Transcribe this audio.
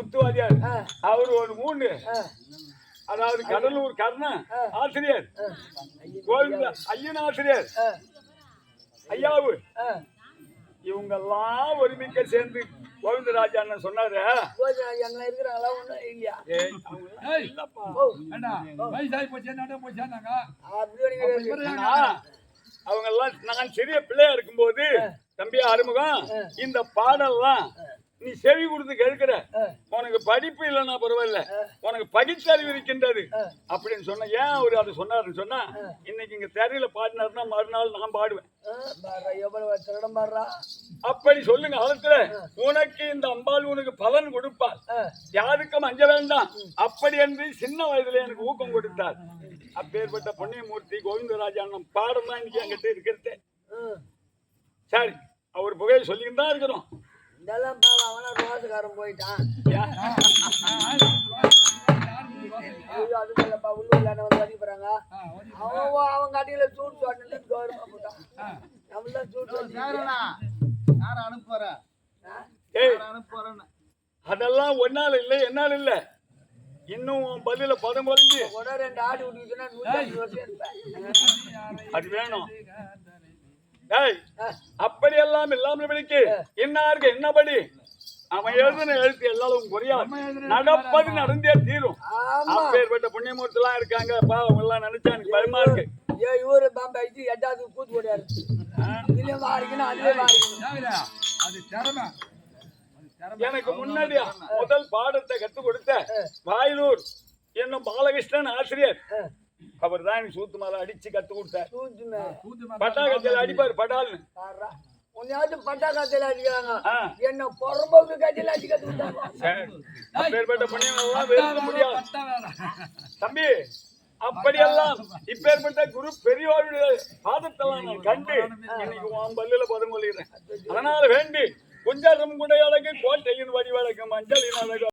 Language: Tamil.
முத்துவாதியார் அவர் ஒரு 3 அதாவது கடலூர் கர்ணன் ஆசிரியர் கோவிந்த ஐயன் ஆசிரியர் ஐயாவு இவங்கெல்லாம் ஒருமிக்க சேர்ந்து கோவிந்தராஜ் அண்ணன் சொன்னாரு இருக்கிறாங்களா ஒண்ணும் இல்லையா அவங்க எல்லாம் நான் சிறிய பிள்ளையா இருக்கும்போது தம்பி ஆறுமுகம் இந்த பாடல்லாம் நீ செவி கொடுத்து கேட்கிற உனக்கு படிப்பு இல்லைன்னா பரவாயில்ல உனக்கு பகிர்ச்சறிவு இருக்கின்றது அப்படின்னு சொன்ன ஏன் அவரு அதை சொன்னாருன்னு சொன்னா இன்னைக்கு இங்க தெருல பாடினாருன்னா மறுநாள் நான் பாடுவேன் அப்படி சொல்லுங்க காலத்துல உனக்கு இந்த அம்பாள் உனக்கு பலன் கொடுப்பாள் யாருக்கும் அஞ்ச வேண்டாம் அப்படி என்று சின்ன வயதுல எனக்கு ஊக்கம் கொடுத்தார் அப்பேற்பட்ட புண்ணியமூர்த்தி கோவிந்தராஜ் அண்ணன் பாடம் தான் இன்னைக்கு என்கிட்ட இருக்கிறது சரி அவர் புகையை சொல்லிட்டு தான் இருக்கிறோம் இதெல்லாம் அவனா ரோசுக்காரன் போயிட்டான் அதுலப்பா உள்ளூர்ல வந்து வதிக்கிறாங்க அவன் காட்டியில சூட் சொன்னு கௌரவமா போட்டான் நம்மள சூட் அதெல்லாம் ஒன்னால இல்ல என்னால இல்ல இன்னும் பதில பதம் குறைஞ்சு 2 ஆடு விட்டுச்சுன்னா 150 வருஷம் இருப்பேன் அது வேணும் அப்படி எல்லாம் இல்லாமல் படிக்கு இன்னாருக்கு என்னபடி அவன் எழுதுன எழுத்து எல்லாரும் குறையாது நடப்பது நடந்தே தீரும் அப்பேற்பட்ட புண்ணியமூர்த்தி எல்லாம் இருக்காங்க அவங்க எல்லாம் நினைச்சா எனக்கு பயமா இருக்கு இவரு பாம்பு எட்டாவது கூத்து போடுறாரு இதுலயே வாரிக்கணும் அதுலயே வாரிக்கணும் எனக்கு முன்னாடி முதல் பாடத்தை கற்றுக் கொடுத்த வாயிலூர் என்னும் பாலகிருஷ்ணன் ஆசிரியர் அவர் தான் எனக்கு சூத்து மேல அடிச்சு கத்து கொடுத்தார் பட்டாக்கத்தில் அடிப்பாரு பட்டால்னு உன்னையாவது பட்டாக்கத்தில் அடிக்கிறாங்க என்ன பொறம்போக்கு கட்டில அடிச்சு கத்து கொடுத்தாங்க முடியாது தம்பி அப்படியெல்லாம் இப்பேற்பட்ட குரு பெரியவருடைய பாதத்தெல்லாம் நான் கண்டு இன்னைக்கு உன் பல்லுல பதம் கொள்கிறேன் அதனால வேண்டி குஞ்சரம் குடையழகு கோட்டையின் வடிவழகு மஞ்சளின் அழகு